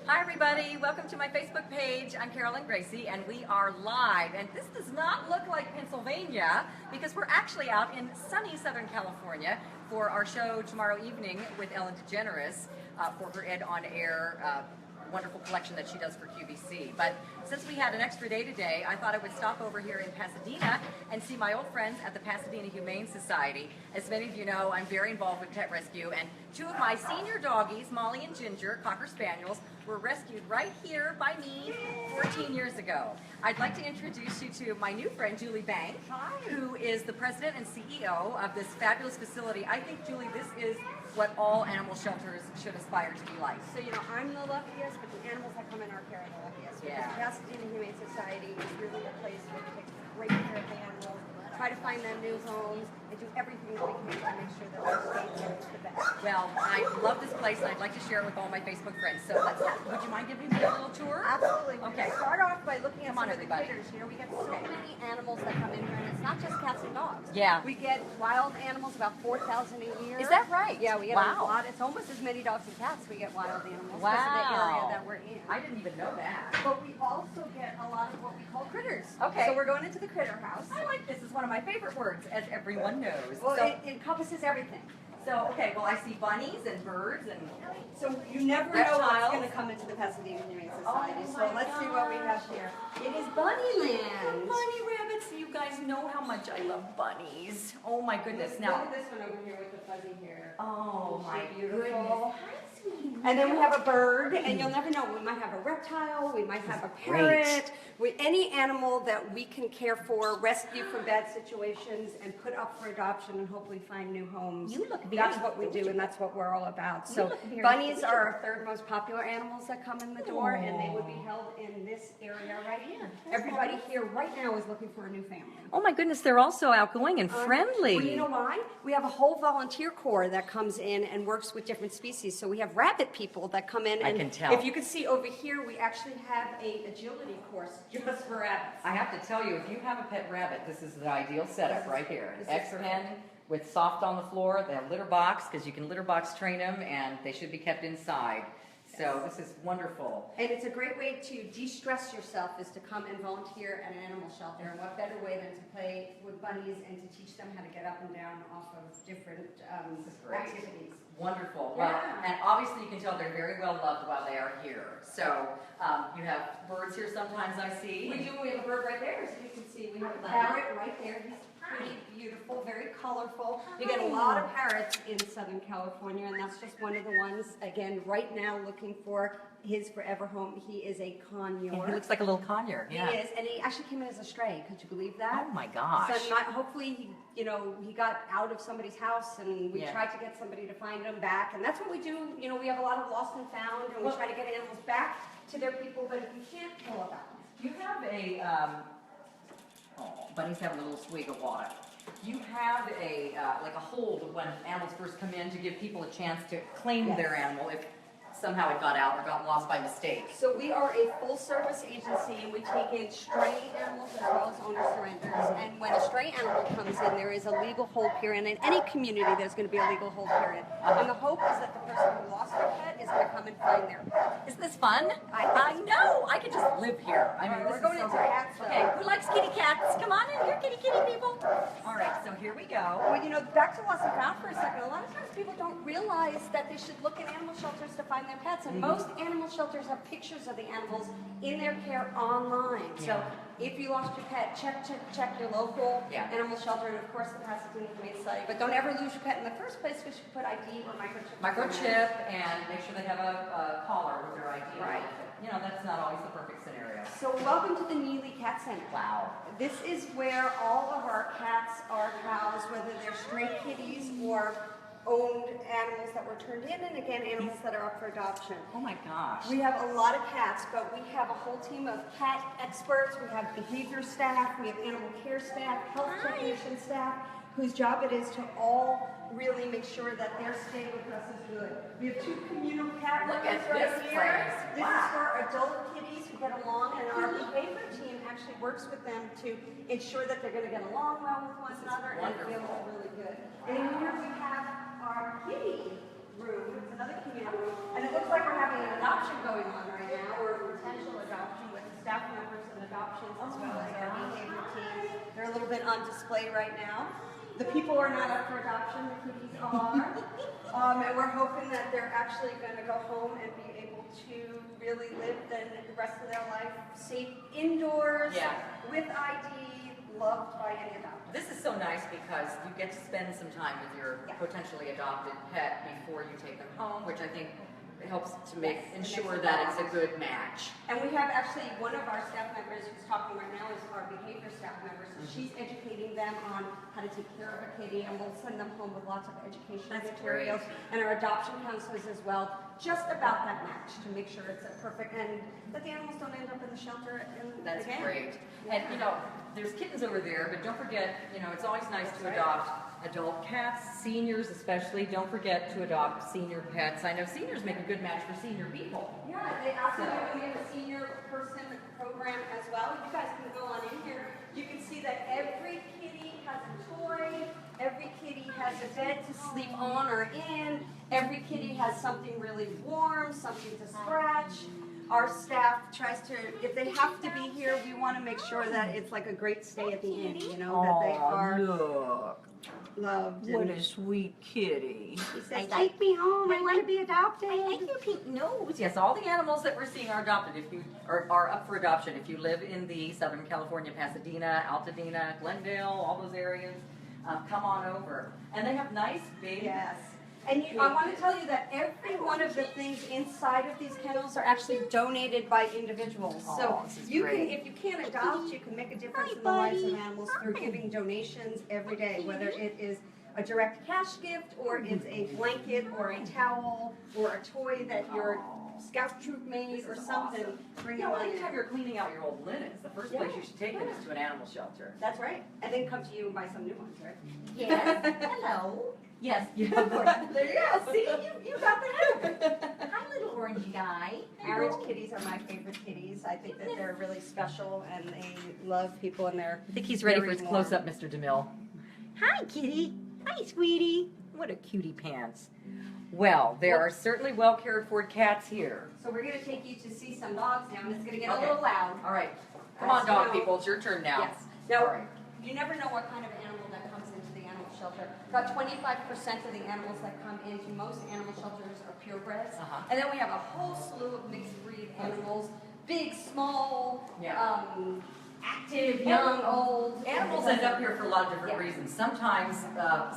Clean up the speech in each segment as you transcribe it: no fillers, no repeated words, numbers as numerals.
Hi everybody, welcome to my Facebook page. I'm Carolyn Gracie and we are live, and this does not look like Pennsylvania because we're actually out in sunny Southern California for our show tomorrow evening with Ellen DeGeneres for her Ed on Air wonderful collection that she does for QVC. But since we had an extra day today, I thought I would stop over here in Pasadena and see my old friends at the Pasadena Humane Society. As many of you know, I'm very involved with pet rescue, and two of my senior doggies, Molly and Ginger, Cocker Spaniels, were rescued right here by me 14 years ago. I'd like to introduce you to my new friend, Julie Bank, who is the president and CEO of this fabulous facility. I think, Julie, this is what all animal shelters should aspire to be like. So, I'm the luckiest, but the animals that come in our care are the luckiest. Yeah. Because Pasadena Humane Society is really a place where we take great care of the animals, try to find them new homes, and do everything that we can to make sure that they're safe and the best. Well, I love this place, and I'd like to share it with all my Facebook friends. So would you mind giving me a little tour? Absolutely. Okay. We'll start off by looking at Come on, some of the everybody. critters. We get so many animals that come in here, and it's not just cats and dogs. Yeah. We get wild animals, about 4,000 a year. Is that right? Yeah, we get a Wow. lot. It's almost as many dogs and cats we get wild animals Wow. because of the area that we're in. I didn't even know that. But we also get a lot of what we call critters. Okay. So we're going into the critter house. I like this. Is one of my favorite words, as everyone knows. Well, So, it encompasses everything. okay, well, I see bunnies and birds and... So you never know what's Reptiles. going to come into the Pasadena Humane Society. Oh So my let's see what we have here. It is Bunnyland. Bunny rabbits, you guys know how much I love bunnies. Oh my goodness. Look Now, at this one over here with the fuzzy hair. oh my Isn't she beautiful? goodness. Hi, sweetie. And then we have a bird, and you'll never know. We might have a reptile, we might have a parrot, any animal that we can care for, rescue from bad situations, and put up for adoption and hopefully find new homes. You look very That's what we do, and that's what we're all about. So look very bunnies are our third most popular animals that come in the door, and they would be held in this area right here. Everybody here right now is looking for a new family. Oh my goodness, they're also outgoing and friendly. Well, you know why? We have a whole volunteer corps that comes in and works with different species. So we have rabbit people that come in. I And can tell. If you can see over here, we actually have a agility course just for rabbits. I have to tell you, if you have a pet rabbit, this is the ideal setup right here. This is X-pen with soft on the floor, they have litter box, because you can litter box train them, and they should be kept inside. So this is wonderful. And it's a great way to de-stress yourself is to come and volunteer at an animal shelter. And what better way than to play with bunnies and to teach them how to get up and down off of different Great. activities. Wonderful. Yeah. Well, and obviously you can tell they're very well loved while they are here. So you have birds here sometimes, I see. We do. We have a bird right there. As you can see, we have a parrot right there. He's pretty beautiful, very colorful. You get a lot of parrots in Southern California, and that's just one of the ones, again, right now looking for his forever home. He is a conure. He looks like a little conure. He Yeah. is, and he actually came in as a stray. Could you believe that? Oh my gosh. So hopefully, he got out of somebody's house, and we Yeah. tried to get somebody to find him back, and that's what we do. We have a lot of lost and found, and we try to get animals back to their people, but if you can't, pull them out. You have a, bunnies have a little swig of water. You have like a hold when animals first come in to give people a chance to claim Yes. their animal if somehow it got out or got lost by mistake. So we are a full-service agency, and we take in stray animals as well as owner surrenders. And when a stray animal comes in, there is a legal hold period. In any community, there's going to be a legal hold period. And the hope is that the person who lost their pet is going to come and find their pet. Isn't this fun? I I know. I could just live here. I mean, We're this going is so into great. cats, though. Okay, who likes kitty cats? Come on in here, kitty people. All right, so here we go. Well, back to lost and found for a second. A lot of times people don't realize that they should look in animal shelters to find their pets. And most animal shelters have pictures of the animals in their care online. So if you lost your pet, check your local Yeah. animal shelter, and of course the Pasadena Humane Society. But don't ever lose your pet in the first place. We should put ID or microchip. Microchip, and make sure they have a collar with their ID. Right. That's not always the perfect scenario. So welcome to the Neely Cat Center. Wow. This is where all of our cats are housed, whether they're stray kitties or owned animals that were turned in, and again, animals that are up for adoption. Oh my gosh. We have a lot of cats, but we have a whole team of cat experts. We have behavior staff, we have animal care staff, health technician staff, whose job it is to all really make sure that their stay with us is good. We have two communal cat Look rooms at right this here. place. This Wow. is for adult kitties who get along, and our behavior team actually works with them to ensure that they're going to get along well with one another and feel really good. And in here we have our kitty room. It's another communal room, and it looks like we're having an adoption going on right and adoptions as well as our behavior team. They're a little bit on display right now. The people are not up for adoption, the kitties are. And we're hoping that they're actually going to go home and be able to really live the rest of their life safe indoors, with ID, loved by any adopter. This is so nice because you get to spend some time with your potentially adopted pet before you take them home, which I think helps to ensure that it's a good match. And we have actually one of our staff members who's talking right now is our behavior staff member. So she's educating them on how to take care of a kitty, and we'll send them home with lots of educational materials. And our adoption counselors as well, just about that match to make sure it's a perfect, and that the animals don't end up in the shelter That's again. great. And you know, there's kittens over there, but don't forget, you know, it's always nice to adopt adult cats, seniors especially. Don't forget to adopt senior pets. I know seniors make a good match for senior people. Yeah, they absolutely. We have a senior person program as well. You guys can go on in here. You can see that every kitty has a toy. Every kitty has a bed to sleep on or in. Every kitty has something really warm, something to scratch. Our staff tries to, if they have to be here, we want to make sure that it's like a great stay at the inn, you know, that they are loved. What a sweet kitty. He says, take me home, I want to be adopted. I like your pink nose. Yes, all the animals that we're seeing are adopted. If you are up for adoption, if you live in the Southern California, Pasadena, Altadena, Glendale, all those areas, come on over. And they have nice big. Yes. And I want to tell you that every one of the things inside of these kennels are actually donated by individuals. So you can, if you can't adopt, you can make a difference in the lives of animals through giving donations every day, whether it is a direct cash gift, or it's a blanket, or a towel, or a toy that your scout troop made, or something. Bring it Well, on anytime in. you're cleaning out your old linens, the first place you should take them is to an animal shelter. That's right. And then come to you and buy some new ones, right? Yes. Hello. Yes. There you go. See, you got the habit. Hi, little orangey guy. Orange kitties are my favorite kitties. I think that they're really special and they love people, and they're I think he's ready for very his warm. close-up, Mr. DeMille. Hi, kitty. Hi, sweetie. What a cutie pants. Well, there are certainly well cared for cats here. So we're going to take you to see some dogs now, and it's going to get a little loud. All right. Come on, dog people. It's your turn now. Yes. Now, All right. you never know what kind of animal that comes into the animal shelter. About 25% of the animals that come into most animal shelters are purebreds. And then we have a whole slew of mixed breed animals, big, small, active, young, old. Animals end up here for a lot of different reasons. Sometimes,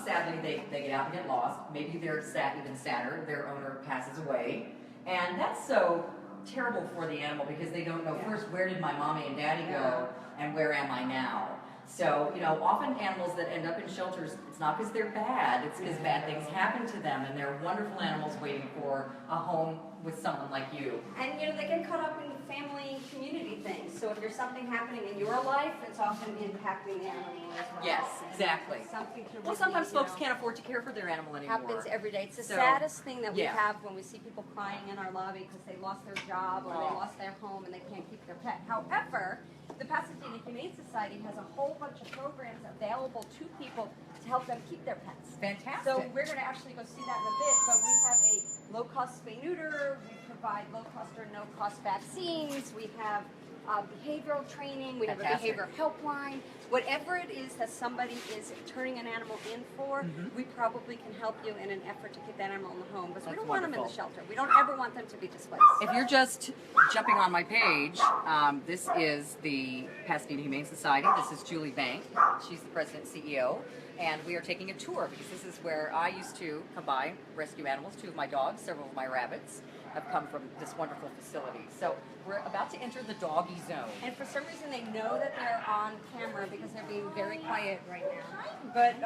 sadly, they get out and get lost. Maybe they're even sadder. Their owner passes away. And that's so terrible for the animal because they don't know first, where did my mommy and daddy go, and where am I now? So, you know, often animals that end up in shelters, it's not because they're bad, it's because bad things happen to them, and they're wonderful animals waiting for a home with someone like you. And, you know, they get caught up in family community things. So if there's something happening in your life, it's often impacting the animal as well. Yes, exactly. Something to Well, sometimes folks can't afford to care for their animal anymore. Happens every day. It's the So, saddest thing that we yeah. have when we see people crying in our lobby because they lost their job or they lost their home and they can't keep their pet. However, the Pasadena Humane Society has a whole bunch of programs available to people to help them keep their pets. Fantastic. So we're going to actually go see that in a bit, but we have a low-cost spay-neuter, we provide low-cost or no-cost vaccines, we have behavioral training, we have a behavioral helpline. Whatever it is that somebody is turning an animal in for, we probably can help you in an effort to keep that animal in the home. Because we don't want them in the shelter. We don't ever want them to be displaced. If you're just jumping on my page, this is the Pasadena Humane Society. This is Julie Bank. She's the president and CEO. And we are taking a tour because this is where I used to come by, rescue animals. 2 of my dogs, several of my rabbits have come from this wonderful facility. So we're about to enter the doggy zone. And for some reason they know that they're on camera because they're being very quiet right now. But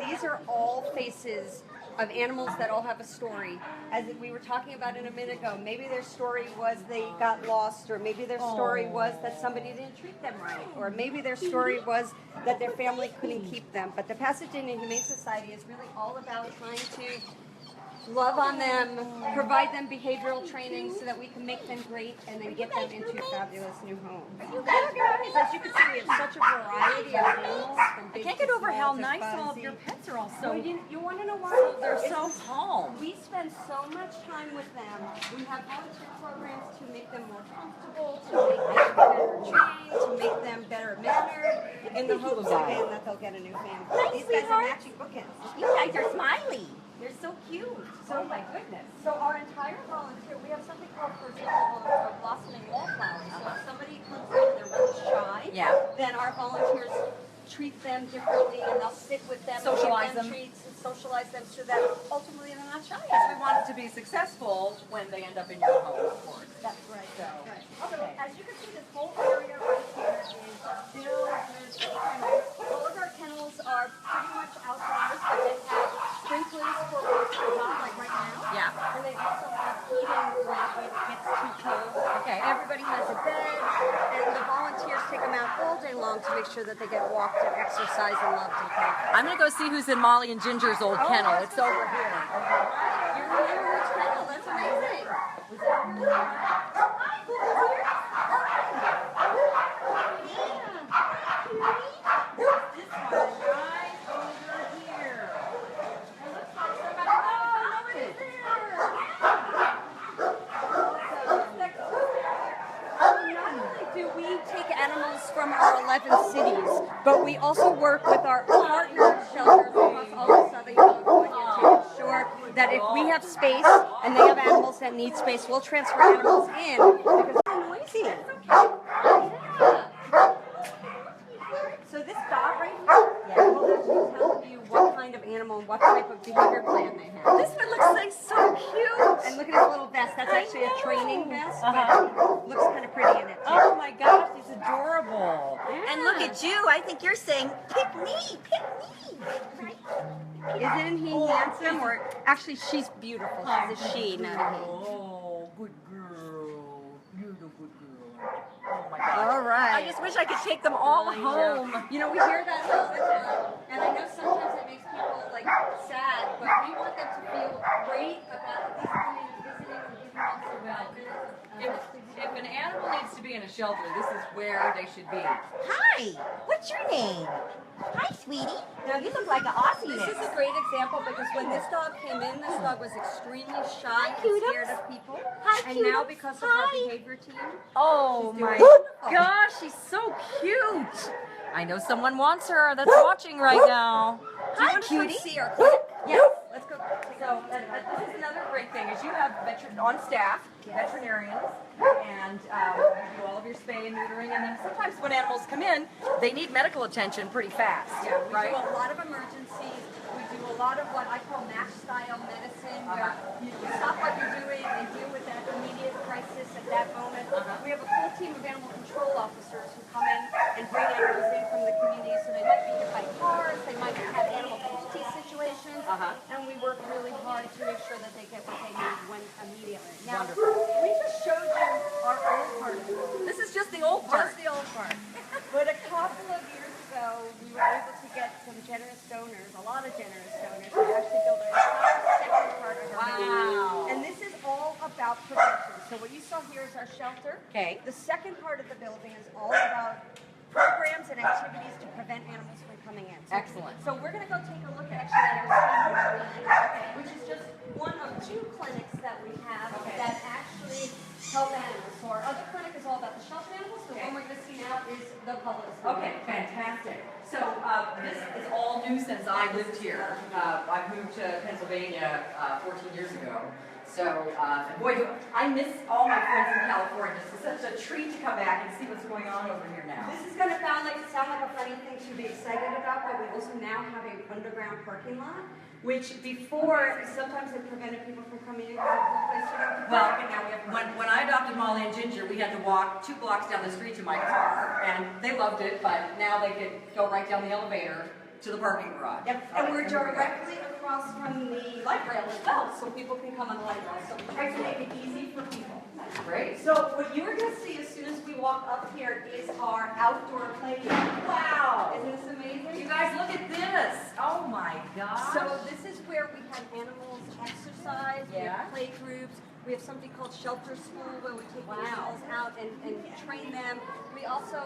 these are all faces of animals that all have a story. As we were talking about in a minute ago, maybe their story was they got lost, or maybe their story was that somebody didn't treat them right, or maybe their story was that their family couldn't keep them. But the Pasadena Humane Society is really all about trying to love on them, provide them behavioral training so that we can make them great and then get them into a fabulous new home. As you can see, we have such a variety of animals. From I big can't to get over how small to nice all of fuzzy. your pets are all so. Well, you want to know why? They're so calm. We spend so much time with them. We have volunteer programs to make them more comfortable, to make them better trained, to make them better mannered, in the hopes again that they'll get a new family. These guys are matching bookends. You guys are smiley. They're so cute. So, Oh my goodness. So our entire volunteer, we have something called, for example, a blossoming wallflower. So if somebody comes in and they're really shy, Yeah. then our volunteers treat them differently and they'll sit with them, Socialize and give them. treats and socialize them so that ultimately they're not shy. Because we want it to be successful when they end up in your home, of course. That's right. So, So as you can see, this whole area right here is filled with kennels. All of our kennels are pretty much outdoors, but they have sprinklers for when it's hot, like right now. Yeah. And they also have heating when it gets too cold. Okay. Everybody has a bed, and the volunteers take them out all day long to make sure that they get walked and exercised and loved and cared for. I'm going to go see who's in Molly and Ginger's old kennel. It's over here. You remember which kennel? That's amazing. Do we take animals from our 11 cities, but we also work with our partner shelters across all of Southern California to ensure that if we have space and they have animals that need space, we'll transfer animals in because they're noisy. So this dog right here will actually tell you what kind of animal and what type of behavior plan they have. This one looks like so cute. And look at his little vest. That's actually a training vest, but looks kind of pretty in it too. Oh my gosh, he's adorable. Yeah. And look at you. I think you're saying, pick me, pick me. Isn't he handsome? Or actually, she's beautiful. She's a she, not a he. Oh, good girl. You're the good girl. Oh my gosh. All right. I just wish I could take them all home. You know, we hear that all the time, and I know sometimes it makes people like sad, but we want them to feel great about at least coming and visiting and giving us a If an animal needs to be in a shelter, this is where they should be. Hi, what's your name? Hi, sweetie. Now you look like an Aussie. This is a great example because when this dog came in, this dog was extremely shy and scared of people. Hi, And now cutums. because of our Hi. behavior team, Oh She's my doing gosh, she's so cute. I know someone wants her that's watching right now. do you want to come see our clinic? Yes. Let's go. So this is another great thing is you have on staff veterinarians and you do all of your spay and neutering, and then sometimes when animals come in, they need medical attention pretty fast. Yeah, we right? do a lot of emergencies. We do a lot of what I call match style medicine, where you stop what you're doing and deal with that immediate crisis at that moment. We have a full team of animal control officers who come in and bring animals in from the community. So they might be hit by cars, they might have animal cruelty situations, and we work really hard to make sure that they get what they need when immediately. Now, we just showed you our old part of the building. This is just the old part. Just the old part. But a couple of years ago, we were able to get some generous donors, a lot of generous donors, to actually build an entire second part of our building. Wow. And this is all about prevention. So what you saw here is our shelter. Okay. The second part of the building is all about programs and activities to prevent animals from coming in. So, Excellent. So we're going to go take a look actually at our clinic, which is just one of 2 clinics that we have that actually help animals. So our other clinic is all about the shelter animals. The one we're going to see now is the public. Okay, fantastic. So this is all new since I lived here. I moved to Pennsylvania 14 years ago. So, boy, I miss all my friends in California. It's such a treat to come back and see what's going on over here now. This is going to sound like a funny thing to be excited about, but we also now have an underground parking lot, which before sometimes it prevented people from coming in because there's no place to go to Well, park, and now we have parking. when I adopted Molly and Ginger, we had to walk 2 blocks down the street to my car, and they loved it, but now they could go right down the elevator to the parking garage. Yep, and we're directly across from the light rail as well, so people can come on the light rail. So we try to make it easy for people. Great. So what you're going to see as soon as we walk up here is our outdoor playground. Wow. Isn't this amazing? You guys, look at this. Oh my gosh. So this is where we have animals exercise, we Yeah. have play groups, we have something called shelter school where we take the animals out and train them. We also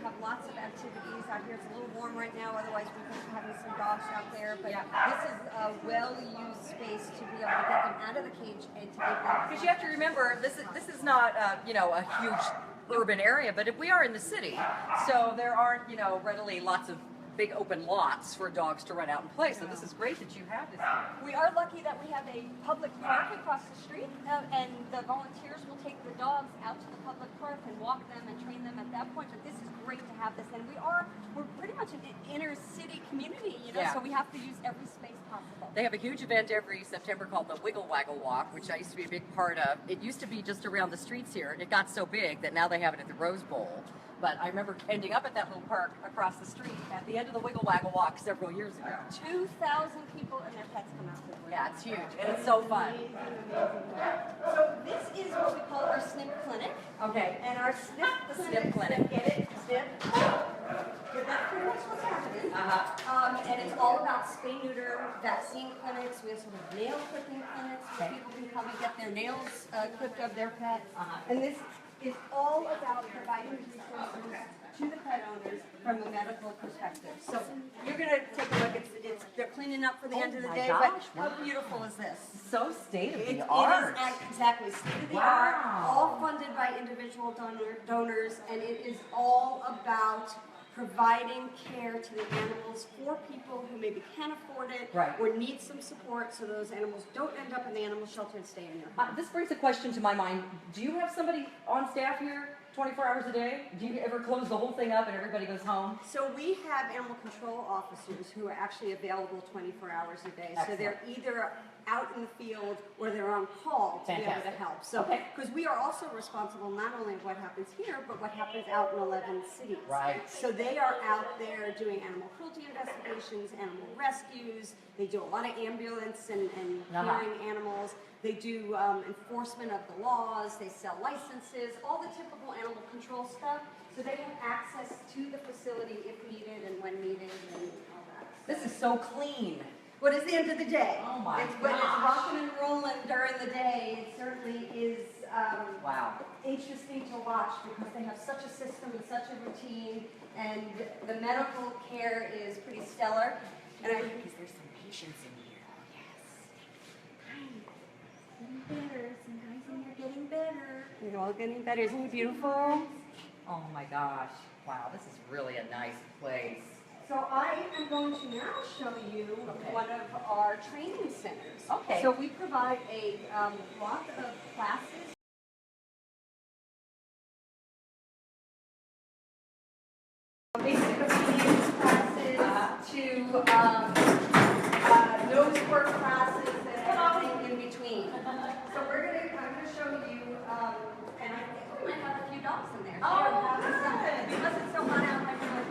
have lots of activities out here. It's a little warm right now, otherwise we could be having some dogs out there. But this is a well-used space to be able to get them out of the cage and to give them. Because you have to remember, this is not you know, a huge urban area, but if we are in the city, so there aren't, you know, readily lots of big open lots for dogs to run out and play. So this is great that you have this here. We are lucky that we have a public park across the street, and the volunteers will take the dogs out to the public park and walk them and train them at that point. But this is great to have this, and we're pretty much an inner city community, you know, Yeah. so we have to use every space possible. They have a huge event every September called the Wiggle Waggle Walk, which I used to be a big part of. It used to be just around the streets here, and it got so big that now they have it at the Rose Bowl. But I remember ending up at that little park across the street at the end of the Wiggle Waggle Walk several years ago. 2,000 people and their pets come out there. Yeah, it's huge, and it's so fun. Amazing, amazing. So this is what we call our SNP clinic. Okay. And our SNP The SNP clinic. Get it? SNP. That's pretty much what's happening. And it's all about spay-neuter vaccine clinics. We have sort of nail clipping clinics where people can come and get their nails clipped of their pets. And this is all about providing resources to the pet owners from a medical perspective. So you're going to take a look. They're cleaning up for the end of the my day, gosh, but how beautiful is this? So state of It the is art. exactly state of the Wow. art, all funded by individual donors, and it is all about providing care to the animals for people who maybe can't afford it Right. or need some support so those animals don't end up in the animal shelter and stay in your home. This brings a question to my mind. Do you have somebody on staff here 24 hours a day? Do you ever close the whole thing up and everybody goes home? So we have animal control officers who are actually available 24 hours a day. Excellent. So they're either out in the field or they're on call to be able to Fantastic. help. So, Okay. because we are also responsible not only of what happens here, but what happens out in 11 cities. Right. So they are out there doing animal cruelty investigations, animal rescues. They do a lot of ambulance and hearing animals. They do enforcement of the laws. They sell licenses, all the typical animal control stuff. So they have access to the facility if needed and when needed and all that. This is so clean. What is the end of the day? Oh my When it's gosh. rocking and rolling during the day, it certainly is Wow. interesting to watch because they have such a system and such a routine, and the medical care is pretty stellar. And I think There's some patience in here. getting better, sometimes when you're getting better. You're all getting better. Isn't it beautiful? Oh my gosh. Wow, this is really a nice place. So I am going to now show you one of our training centers. Okay. So we provide a lot of classes. Basic obedience classes to nose work classes and everything in between. So I'm going to show you, and I think we might have a few dogs in there. Because it's so hot out, I feel like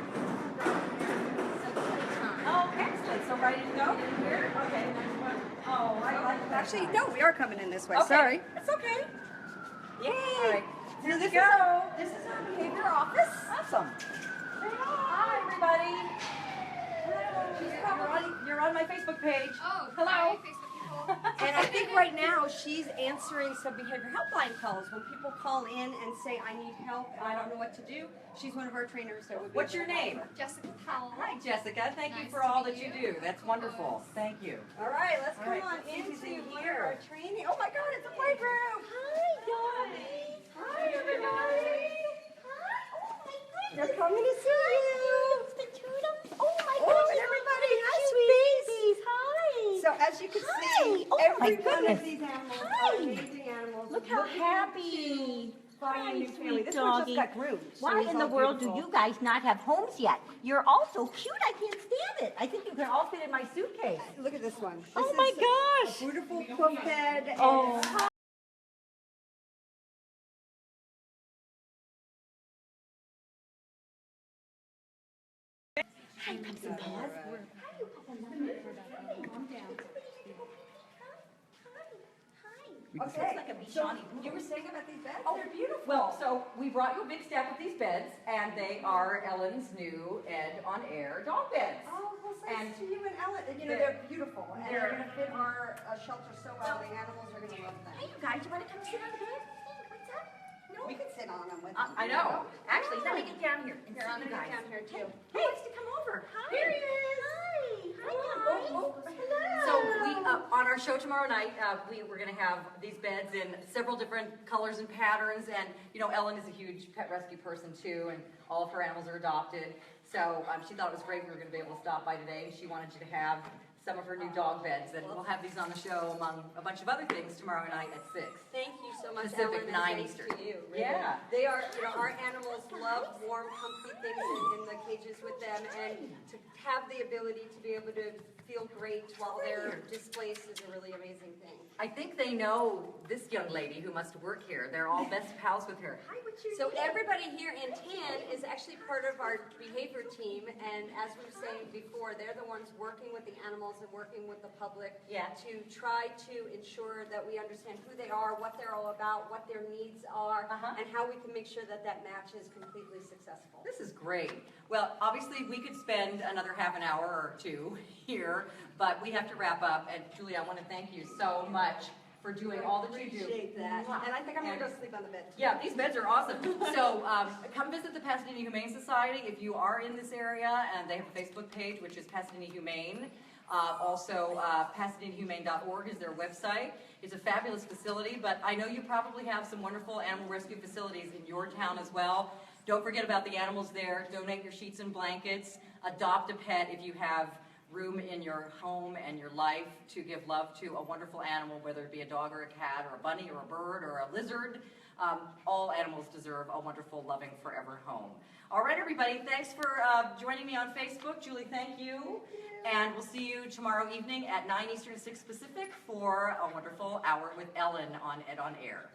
Oh, excellent. So ready to go? Here? Okay. Oh, I like that. Actually, no, we are coming in this way. Okay. Sorry. It's okay. Yay! All right. Here we this go. This is our behavior office. Awesome. Hi, everybody. You're on my Facebook page. Oh, Hello. hi, Facebook people. And I think right now she's answering some behavior helpline calls. When people call in and say, I need help and I don't know what to do, she's one of our trainers that would be. What's your name? Jessica Powell. Hi, Jessica. Thank you Nice for to all meet that you you. do. That's wonderful. Thank you. All right, let's All come right, on let's see who's into in one of here. our training. Oh my God, it's a playgroup. Hi, guys. Hi, everybody. Hi. Oh my goodness. They're coming to see you. The turtles. Oh my Oh, goodness. and everybody, hi, Babies. Hi. So as you can Hi. see, Oh, my every one goodness. of these animals Hi. are amazing animals. Look how looking happy. to find a new Hi, family. sweet This one doggy. just got groomed. so Why he's in the all world do beautiful. you guys not have homes yet? You're all so cute, I can't stand it. I think you can all fit in my suitcase. Look at this one. This Oh my is gosh. A beautiful poof head. And Oh. Hi, Pups and Paws. Hi, you Pups and Paws. Calm down. Hi. This Okay, looks like a so Bichani You were saying about these beds? oh, they're beautiful. Well, so we brought you a big stack of these beds, and they are Ellen's new Ed on Air dog beds. Oh, well, And thanks to you and Ellen. You know, they're- they're beautiful. And they're- they're going to fit our shelter so well. The animals are going to love them. Hey, you guys, you want to come sit on the bed? What's up? No? We could sit on them with them. I know. Actually, let me get down here and Here, see I'm you going to guys. get down here too. Who wants to come over? Hi. Here he is. Hi. Hi, guys. Hello. So we, on our show tomorrow night, we're going to have these beds in several different colors and patterns. And, you know, Ellen is a huge pet rescue person, too, and all of her animals are adopted. So she thought it was great we were going to be able to stop by today, and she wanted you to have some of her new dog beds. And we'll have these on the show among a bunch of other things tomorrow night at 6. Thank you so much, Pacific, Ellen, 9 and thanks Eastern. to you. Really. Yeah. They are, you know, our animals love warm, comfy things in the cages with them, and to have the ability to be able to feel great while they're displaced is a really amazing thing. I think they know this young lady who must work here. They're all best pals with her. Hi, what's your So name? everybody here in TAN is actually part of our behavior team, and as we were saying before, they're the ones working with the animals and working with the public Yeah. to try to ensure that we understand who they are, what they're all about, what their needs are, and how we can make sure that that match is completely successful. This is great. Well, obviously, we could spend another half an hour or two here, but we have to wrap up. And Julie, I want to thank you so much for doing all that you do. Appreciate that. And I think I'm going to go sleep on the bed. Yeah, these beds are awesome. So come visit the Pasadena Humane Society if you are in this area, and they have a Facebook page, which is Pasadena Humane. Also, PasadenaHumane.org is their website. It's a fabulous facility, but I know you probably have some wonderful animal rescue facilities in your town as well. Don't forget about the animals there. Donate your sheets and blankets. Adopt a pet if you have room in your home and your life to give love to a wonderful animal, whether it be a dog or a cat or a bunny or a bird or a lizard. All animals deserve a wonderful, loving, forever home. All right, everybody, thanks for joining me on Facebook. Julie, thank you. And we'll see you tomorrow evening at 9 Eastern, 6 Pacific for a wonderful hour with Ellen on Ed on Air.